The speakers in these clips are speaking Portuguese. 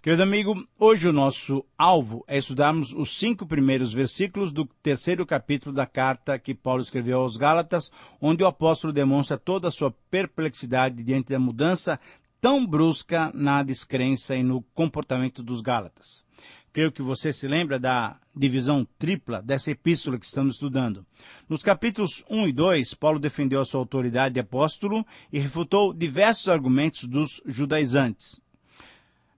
Querido amigo, hoje o nosso alvo é estudarmos os 5 primeiros versículos do 3º capítulo da carta que Paulo escreveu aos Gálatas, onde o apóstolo demonstra toda a sua perplexidade diante da mudança tão brusca na descrença e no comportamento dos Gálatas. Creio que você se lembra da divisão tripla dessa epístola que estamos estudando. Nos capítulos 1 e 2, Paulo defendeu a sua autoridade de apóstolo e refutou diversos argumentos dos judaizantes.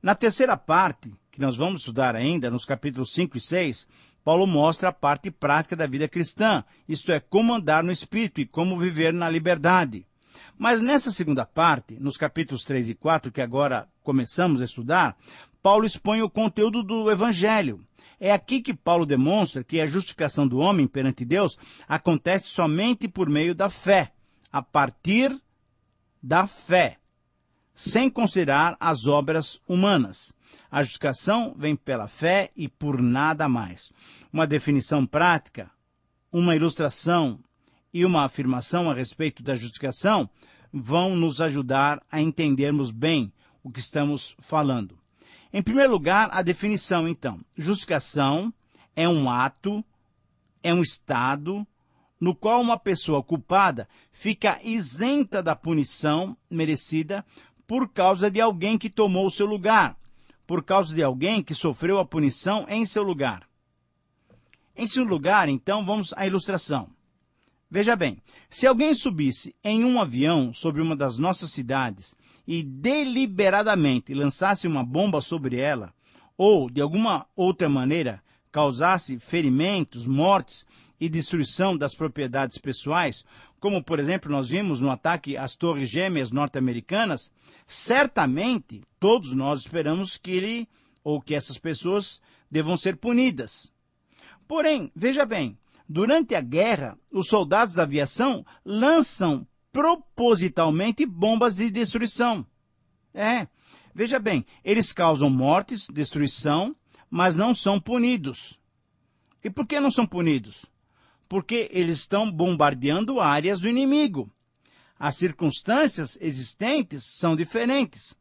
Na terceira parte, que nós vamos estudar ainda, nos capítulos 5 e 6, Paulo mostra a parte prática da vida cristã, isto é, como andar no Espírito e como viver na liberdade. Mas nessa segunda parte, nos capítulos 3 e 4, que agora começamos a estudar, Paulo expõe o conteúdo do Evangelho. É aqui que Paulo demonstra que a justificação do homem perante Deus acontece somente por meio da fé, a partir da fé, sem considerar as obras humanas. A justificação vem pela fé e por nada mais. Uma definição prática, uma ilustração e uma afirmação a respeito da justificação vão nos ajudar a entendermos bem o que estamos falando. Em primeiro lugar, a definição, então. Justificação é um ato, é um estado no qual uma pessoa culpada fica isenta da punição merecida por causa de alguém que tomou o seu lugar, por causa de alguém que sofreu a punição em seu lugar. Em seu lugar, então, vamos à ilustração. Veja bem, se alguém subisse em um avião sobre uma das nossas cidades e deliberadamente lançasse uma bomba sobre ela, ou, de alguma outra maneira, causasse ferimentos, mortes e destruição das propriedades pessoais, como, por exemplo, nós vimos no ataque às Torres Gêmeas norte-americanas, certamente todos nós esperamos que ele ou que essas pessoas devam ser punidas. Porém, veja bem, durante a guerra, os soldados da aviação lançam propositalmente bombas de destruição. Veja bem, eles causam mortes, destruição, mas não são punidos. E por que não são punidos? Porque eles estão bombardeando áreas do inimigo. As circunstâncias existentes são diferentes.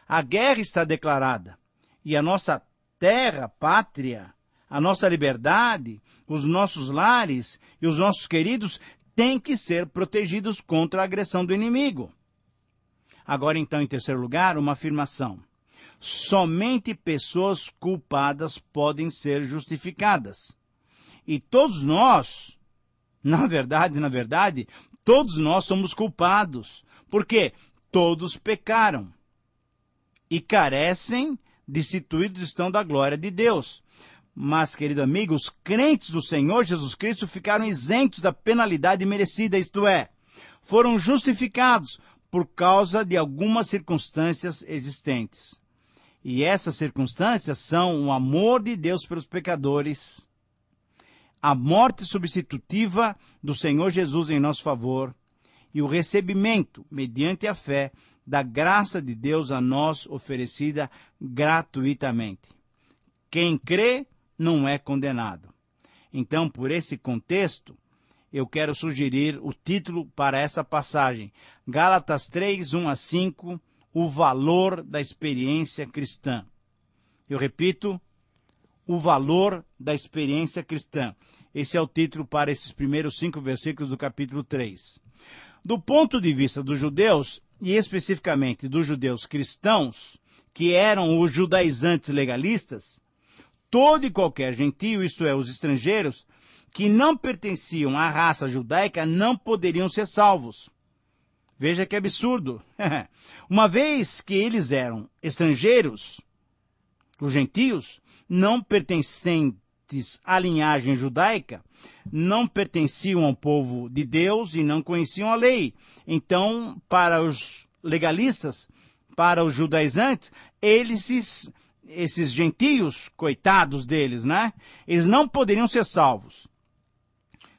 A guerra está declarada. E a nossa terra, pátria, a nossa liberdade, os nossos lares e os nossos queridos têm que ser protegidos contra a agressão do inimigo. Agora, então, em terceiro lugar, uma afirmação. Somente pessoas culpadas podem ser justificadas. E todos nós, na verdade, todos nós somos culpados, porque todos pecaram e carecem, destituídos estão da glória de Deus. Mas, querido amigo, os crentes do Senhor Jesus Cristo ficaram isentos da penalidade merecida, isto é, foram justificados por causa de algumas circunstâncias existentes. E essas circunstâncias são o amor de Deus pelos pecadores, a morte substitutiva do Senhor Jesus em nosso favor e o recebimento, mediante a fé, da graça de Deus a nós oferecida gratuitamente. Quem crê não é condenado. Então, por esse contexto, eu quero sugerir o título para essa passagem. Gálatas 3, 1 a 5, o valor da experiência cristã. Eu repito, o valor da experiência cristã. Esse é o título para esses primeiros 5 versículos do capítulo 3. Do ponto de vista dos judeus, e especificamente dos judeus cristãos, que eram os judaizantes legalistas, todo e qualquer gentio, isto é, os estrangeiros, que não pertenciam à raça judaica, não poderiam ser salvos. Veja que absurdo. Uma vez que eles eram estrangeiros, os gentios, não pertencentes à linhagem judaica, não pertenciam ao povo de Deus e não conheciam a lei. Então, para os legalistas, para os judaizantes, esses gentios, coitados deles, né? Eles não poderiam ser salvos.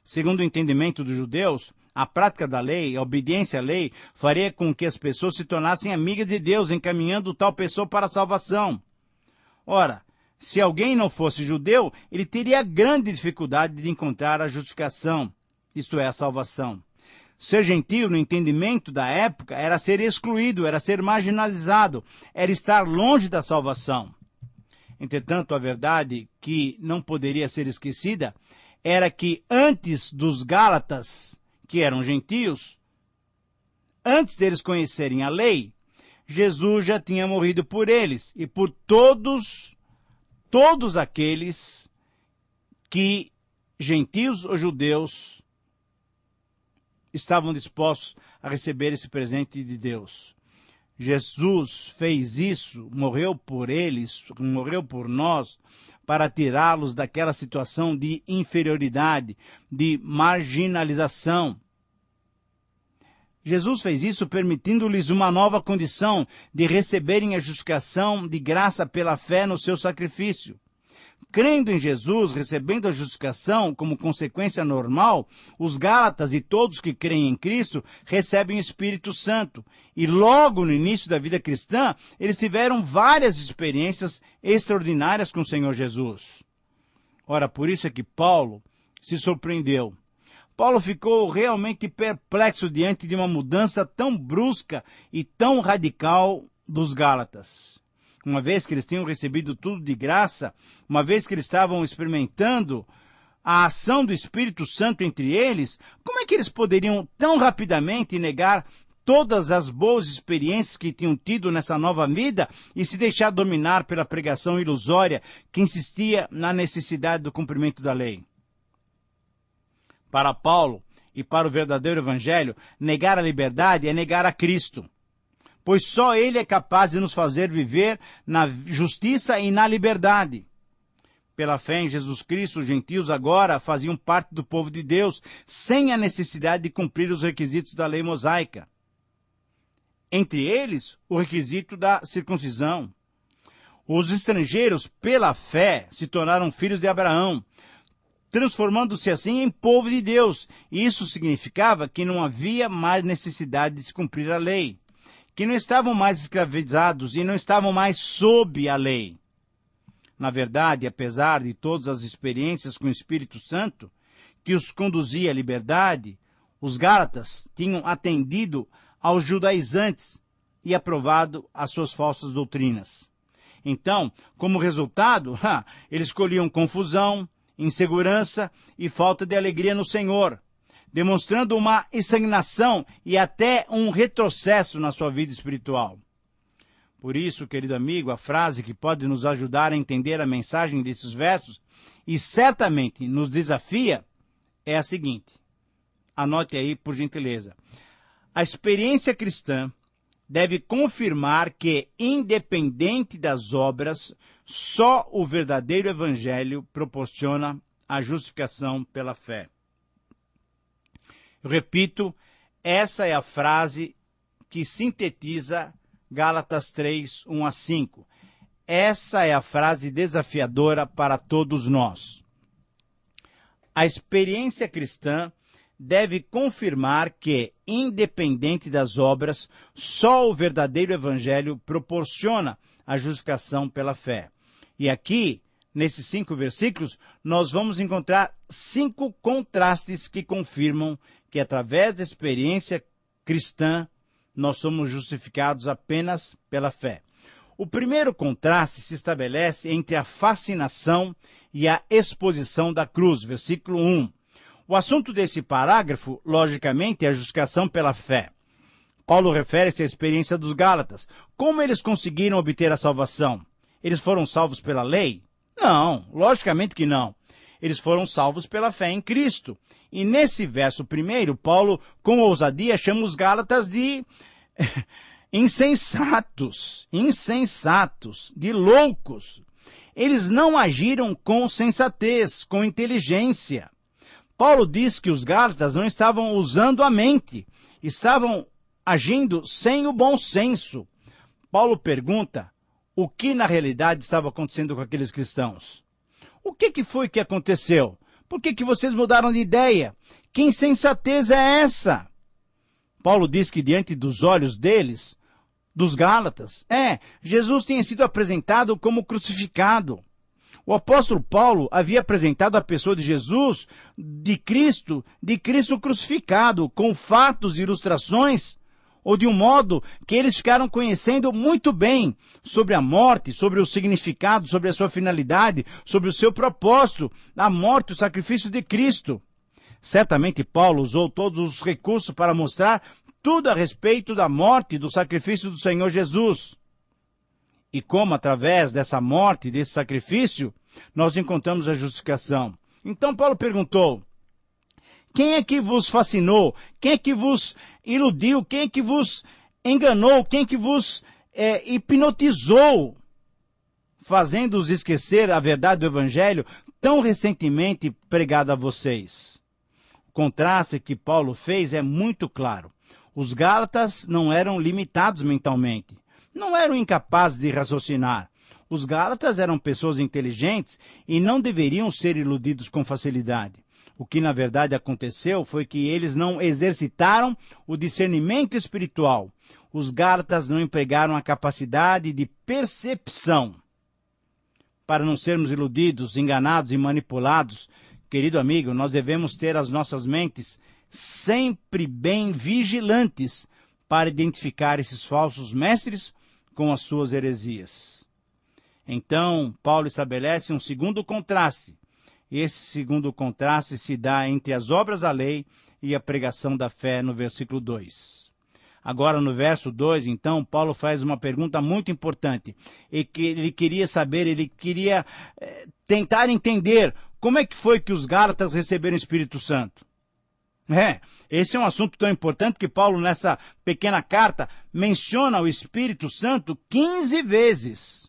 Segundo o entendimento dos judeus, a prática da lei, a obediência à lei, faria com que as pessoas se tornassem amigas de Deus, encaminhando tal pessoa para a salvação. Ora, se alguém não fosse judeu, ele teria grande dificuldade de encontrar a justificação, isto é, a salvação. Ser gentio, no entendimento da época, era ser excluído, era ser marginalizado, era estar longe da salvação. Entretanto, a verdade que não poderia ser esquecida era que antes dos Gálatas, que eram gentios, antes deles conhecerem a lei, Jesus já tinha morrido por eles e por todos aqueles que, gentios ou judeus, estavam dispostos a receber esse presente de Deus. Jesus fez isso, morreu por eles, morreu por nós, para tirá-los daquela situação de inferioridade, de marginalização. Jesus fez isso permitindo-lhes uma nova condição de receberem a justificação de graça pela fé no seu sacrifício. Crendo em Jesus, recebendo a justificação como consequência normal, os Gálatas e todos que creem em Cristo recebem o Espírito Santo. E logo no início da vida cristã, eles tiveram várias experiências extraordinárias com o Senhor Jesus. Ora, por isso é que Paulo se surpreendeu. Paulo ficou realmente perplexo diante de uma mudança tão brusca e tão radical dos Gálatas. Uma vez que eles tinham recebido tudo de graça, uma vez que eles estavam experimentando a ação do Espírito Santo entre eles, como é que eles poderiam tão rapidamente negar todas as boas experiências que tinham tido nessa nova vida e se deixar dominar pela pregação ilusória que insistia na necessidade do cumprimento da lei? Para Paulo e para o verdadeiro Evangelho, negar a liberdade é negar a Cristo, pois só Ele é capaz de nos fazer viver na justiça e na liberdade. Pela fé em Jesus Cristo, os gentios agora faziam parte do povo de Deus, sem a necessidade de cumprir os requisitos da lei mosaica. Entre eles, o requisito da circuncisão. Os estrangeiros, pela fé, se tornaram filhos de Abraão, transformando-se assim em povo de Deus. E isso significava que não havia mais necessidade de se cumprir a lei, que não estavam mais escravizados e não estavam mais sob a lei. Na verdade, apesar de todas as experiências com o Espírito Santo, que os conduzia à liberdade, os Gálatas tinham atendido aos judaizantes e aprovado as suas falsas doutrinas. Então, como resultado, eles colhiam confusão, insegurança e falta de alegria no Senhor, demonstrando uma estagnação e até um retrocesso na sua vida espiritual. Por isso, querido amigo, a frase que pode nos ajudar a entender a mensagem desses versos e certamente nos desafia é a seguinte. Anote aí, por gentileza. A experiência cristã deve confirmar que, independente das obras, só o verdadeiro Evangelho proporciona a justificação pela fé. Eu repito, essa é a frase que sintetiza Gálatas 3, 1 a 5. Essa é a frase desafiadora para todos nós. A experiência cristã deve confirmar que, independente das obras, só o verdadeiro Evangelho proporciona a justificação pela fé. E aqui, nesses 5 versículos, nós vamos encontrar 5 contrastes que confirmam que, através da experiência cristã, nós somos justificados apenas pela fé. O primeiro contraste se estabelece entre a fascinação e a exposição da cruz, versículo 1. O assunto desse parágrafo, logicamente, é a justificação pela fé. Paulo refere-se à experiência dos Gálatas. Como eles conseguiram obter a salvação? Eles foram salvos pela lei? Não, logicamente que não. Eles foram salvos pela fé em Cristo. E nesse verso primeiro, Paulo, com ousadia, chama os Gálatas de insensatos, de loucos. Eles não agiram com sensatez, com inteligência. Paulo diz que os Gálatas não estavam usando a mente, estavam agindo sem o bom senso. Paulo pergunta o que na realidade estava acontecendo com aqueles cristãos. O que foi que aconteceu? Por que vocês mudaram de ideia? Que insensatez é essa? Paulo diz que diante dos olhos deles, dos Gálatas, Jesus tinha sido apresentado como crucificado. O apóstolo Paulo havia apresentado a pessoa de Jesus, de Cristo crucificado, com fatos e ilustrações, ou de um modo que eles ficaram conhecendo muito bem sobre a morte, sobre o significado, sobre a sua finalidade, sobre o seu propósito, a morte, o sacrifício de Cristo. Certamente Paulo usou todos os recursos para mostrar tudo a respeito da morte e do sacrifício do Senhor Jesus. E como através dessa morte, desse sacrifício, nós encontramos a justificação. Então Paulo perguntou: quem é que vos fascinou? Quem é que vos iludiu? Quem é que vos enganou? Quem é que vos hipnotizou, fazendo-os esquecer a verdade do Evangelho tão recentemente pregada a vocês? O contraste que Paulo fez é muito claro. Os Gálatas não eram limitados mentalmente, não eram incapazes de raciocinar. Os Gálatas eram pessoas inteligentes e não deveriam ser iludidos com facilidade. O que na verdade aconteceu foi que eles não exercitaram o discernimento espiritual. Os Gálatas não empregaram a capacidade de percepção. Para não sermos iludidos, enganados e manipulados, querido amigo, nós devemos ter as nossas mentes sempre bem vigilantes para identificar esses falsos mestres com as suas heresias. Então, Paulo estabelece um segundo contraste. Esse segundo contraste se dá entre as obras da lei e a pregação da fé no versículo 2. Agora, no verso 2, então, Paulo faz uma pergunta muito importante. Ele queria saber, ele queria tentar entender como é que foi que os Gálatas receberam o Espírito Santo. Esse é um assunto tão importante que Paulo, nessa pequena carta, menciona o Espírito Santo 15 vezes.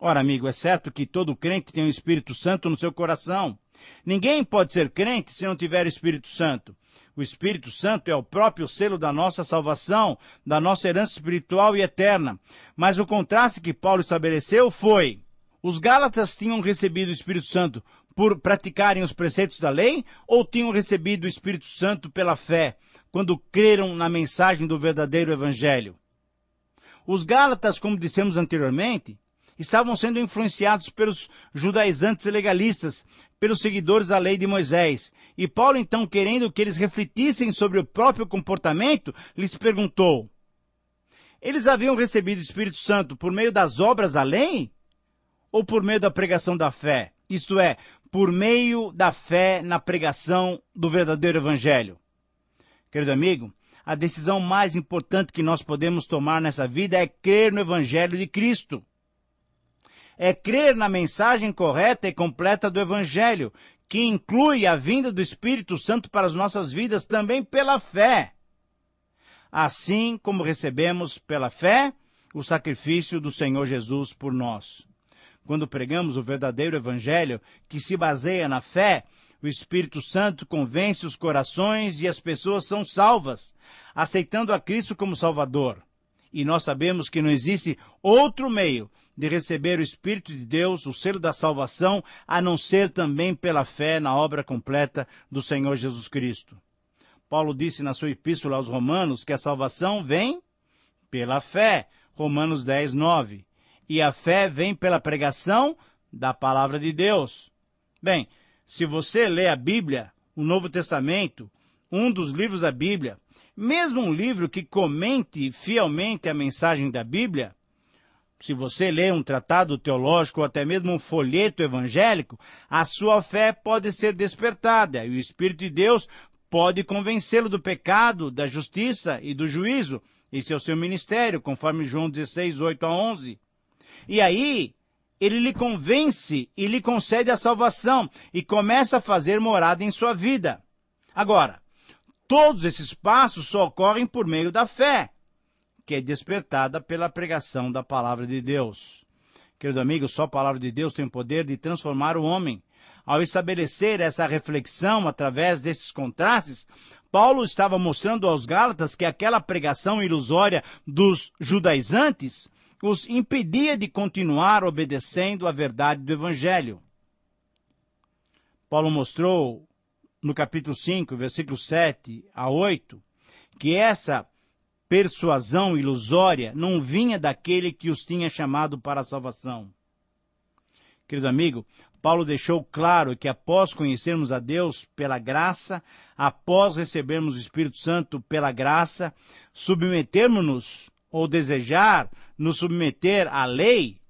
Ora, amigo, é certo que todo crente tem o Espírito Santo no seu coração. Ninguém pode ser crente se não tiver o Espírito Santo. O Espírito Santo é o próprio selo da nossa salvação, da nossa herança espiritual e eterna. Mas o contraste que Paulo estabeleceu foi: os Gálatas tinham recebido o Espírito Santo por praticarem os preceitos da lei, ou tinham recebido o Espírito Santo pela fé, quando creram na mensagem do verdadeiro Evangelho? Os Gálatas, como dissemos anteriormente, estavam sendo influenciados pelos judaizantes e legalistas, pelos seguidores da lei de Moisés. E Paulo, então, querendo que eles refletissem sobre o próprio comportamento, lhes perguntou: eles haviam recebido o Espírito Santo por meio das obras da lei? Ou por meio da pregação da fé? Isto é, por meio da fé na pregação do verdadeiro Evangelho? Querido amigo, a decisão mais importante que nós podemos tomar nessa vida é crer no Evangelho de Cristo. É crer na mensagem correta e completa do Evangelho, que inclui a vinda do Espírito Santo para as nossas vidas também pela fé. Assim como recebemos pela fé o sacrifício do Senhor Jesus por nós. Quando pregamos o verdadeiro Evangelho, que se baseia na fé, o Espírito Santo convence os corações e as pessoas são salvas, aceitando a Cristo como Salvador. E nós sabemos que não existe outro meio de receber o Espírito de Deus, o selo da salvação, a não ser também pela fé na obra completa do Senhor Jesus Cristo. Paulo disse na sua epístola aos Romanos que a salvação vem pela fé, Romanos 10, 9. E a fé vem pela pregação da palavra de Deus. Bem, se você lê a Bíblia, o Novo Testamento, um dos livros da Bíblia, mesmo um livro que comente fielmente a mensagem da Bíblia, se você lê um tratado teológico ou até mesmo um folheto evangélico, a sua fé pode ser despertada e o Espírito de Deus pode convencê-lo do pecado, da justiça e do juízo. Esse é o seu ministério, conforme João 16, 8 a 11. E aí, ele lhe convence e lhe concede a salvação e começa a fazer morada em sua vida. Agora, todos esses passos só ocorrem por meio da fé, que é despertada pela pregação da palavra de Deus. Querido amigo, só a palavra de Deus tem o poder de transformar o homem. Ao estabelecer essa reflexão através desses contrastes, Paulo estava mostrando aos Gálatas que aquela pregação ilusória dos judaizantes os impedia de continuar obedecendo à verdade do Evangelho. Paulo mostrou no capítulo 5, versículos 7 a 8, que essa persuasão ilusória não vinha daquele que os tinha chamado para a salvação. Querido amigo, Paulo deixou claro que após conhecermos a Deus pela graça, após recebermos o Espírito Santo pela graça, submetermos-nos ou desejar nos submeter à lei,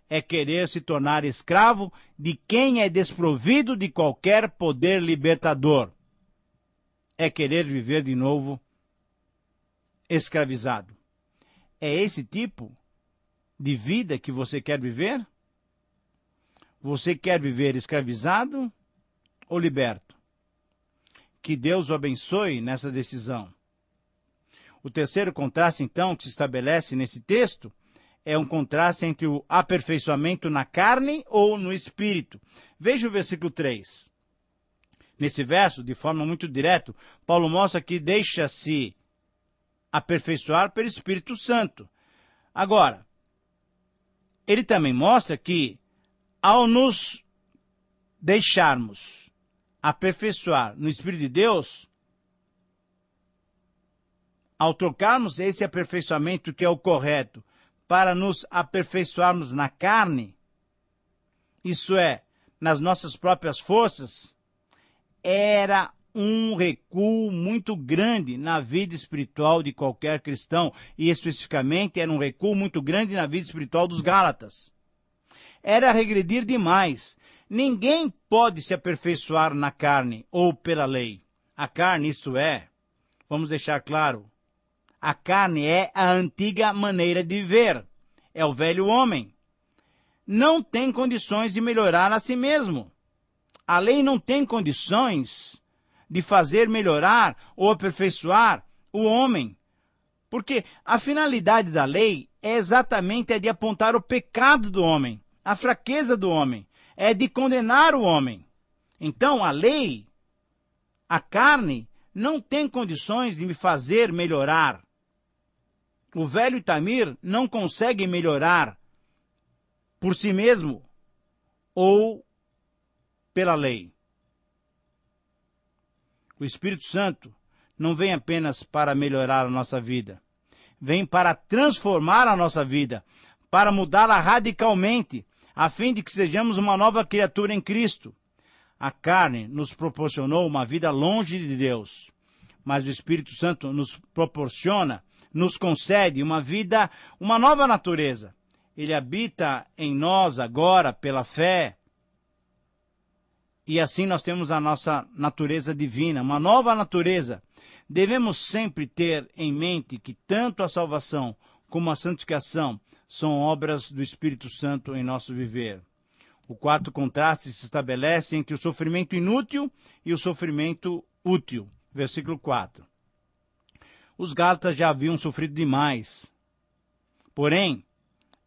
é querer se tornar escravo de quem é desprovido de qualquer poder libertador. É querer viver de novo escravizado. É esse tipo de vida que você quer viver? Você quer viver escravizado ou liberto? Que Deus o abençoe nessa decisão. O terceiro contraste, então, que se estabelece nesse texto é um contraste entre o aperfeiçoamento na carne ou no espírito. Veja o versículo 3. Nesse verso, de forma muito direta, Paulo mostra que deixa-se aperfeiçoar pelo Espírito Santo. Agora, ele também mostra que, ao nos deixarmos aperfeiçoar no Espírito de Deus, ao trocarmos esse aperfeiçoamento que é o correto para nos aperfeiçoarmos na carne, isso é, nas nossas próprias forças, era um recuo muito grande na vida espiritual de qualquer cristão, e especificamente era um recuo muito grande na vida espiritual dos Gálatas. Era regredir demais. Ninguém pode se aperfeiçoar na carne ou pela lei. A carne, isto é, vamos deixar claro, a carne é a antiga maneira de viver, é o velho homem. Não tem condições de melhorar a si mesmo. A lei não tem condições de fazer melhorar ou aperfeiçoar o homem, porque a finalidade da lei é exatamente a de apontar o pecado do homem, a fraqueza do homem, é de condenar o homem. Então, a lei, a carne, não tem condições de me fazer melhorar. O velho Itamir não consegue melhorar por si mesmo ou pela lei. O Espírito Santo não vem apenas para melhorar a nossa vida, vem para transformar a nossa vida, para mudá-la radicalmente, a fim de que sejamos uma nova criatura em Cristo. A carne nos proporcionou uma vida longe de Deus, mas o Espírito Santo nos proporciona, nos concede uma vida, uma nova natureza. Ele habita em nós agora pela fé, e assim nós temos a nossa natureza divina, uma nova natureza. Devemos sempre ter em mente que tanto a salvação como a santificação são obras do Espírito Santo em nosso viver. O quarto contraste se estabelece entre o sofrimento inútil e o sofrimento útil. Versículo 4. Os Gálatas já haviam sofrido demais. Porém,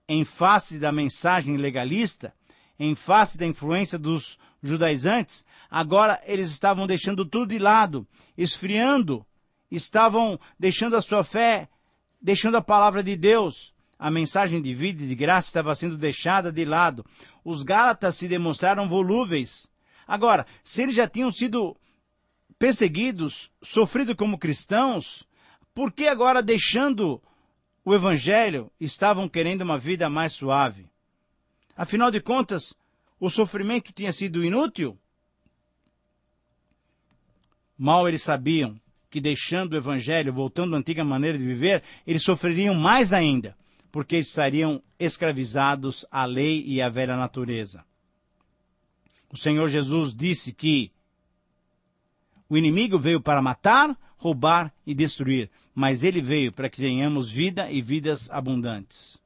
em face da mensagem legalista, em face da influência dos judaizantes, agora eles estavam deixando tudo de lado, esfriando, estavam deixando a sua fé, deixando a palavra de Deus. A mensagem de vida e de graça estava sendo deixada de lado. Os Gálatas se demonstraram volúveis. Agora, se eles já tinham sido perseguidos, sofrido como cristãos, por que agora, deixando o Evangelho, estavam querendo uma vida mais suave? Afinal de contas, o sofrimento tinha sido inútil? Mal eles sabiam que, deixando o Evangelho, voltando à antiga maneira de viver, eles sofreriam mais ainda, porque estariam escravizados à lei e à velha natureza. O Senhor Jesus disse que o inimigo veio para matar, roubar e destruir, mas ele veio para que tenhamos vida e vidas abundantes.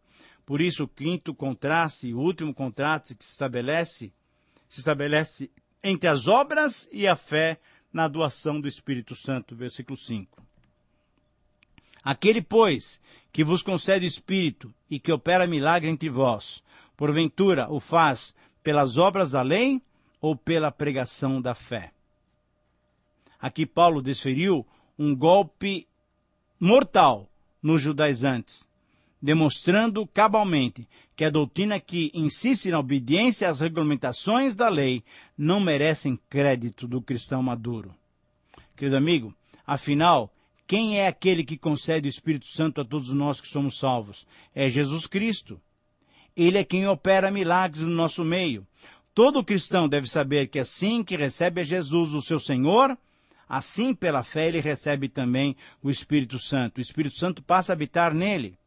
Por isso, o quinto contraste, o último contraste que se estabelece entre as obras e a fé na doação do Espírito Santo, versículo 5. Aquele, pois, que vos concede o Espírito e que opera milagre entre vós, porventura o faz pelas obras da lei ou pela pregação da fé? Aqui Paulo desferiu um golpe mortal nos judaizantes, demonstrando cabalmente que a doutrina que insiste na obediência às regulamentações da lei não merecem crédito do cristão maduro. Querido amigo, afinal, quem é aquele que concede o Espírito Santo a todos nós que somos salvos? É Jesus Cristo. Ele é quem opera milagres no nosso meio. Todo cristão deve saber que assim que recebe a Jesus, o seu Senhor, Assim, pela fé, ele recebe também o Espírito Santo. O Espírito Santo passa a habitar nele.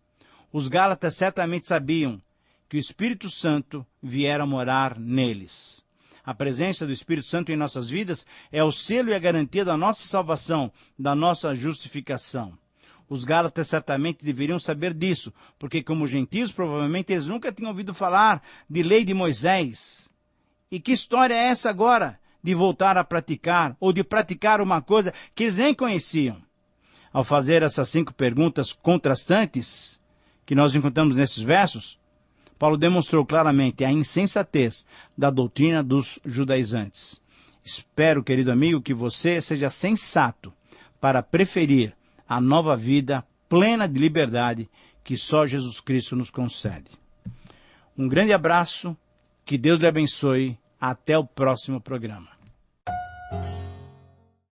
Os Gálatas certamente sabiam que o Espírito Santo viera morar neles. A presença do Espírito Santo em nossas vidas é o selo e a garantia da nossa salvação, da nossa justificação. Os Gálatas certamente deveriam saber disso, porque como gentios, provavelmente eles nunca tinham ouvido falar de lei de Moisés. E que história é essa agora, de voltar a praticar, ou de praticar uma coisa que eles nem conheciam? Ao fazer essas 5 perguntas contrastantes, que nós encontramos nesses versos, Paulo demonstrou claramente a insensatez da doutrina dos judaizantes. Espero, querido amigo, que você seja sensato para preferir a nova vida plena de liberdade que só Jesus Cristo nos concede. Um grande abraço, que Deus lhe abençoe, até o próximo programa.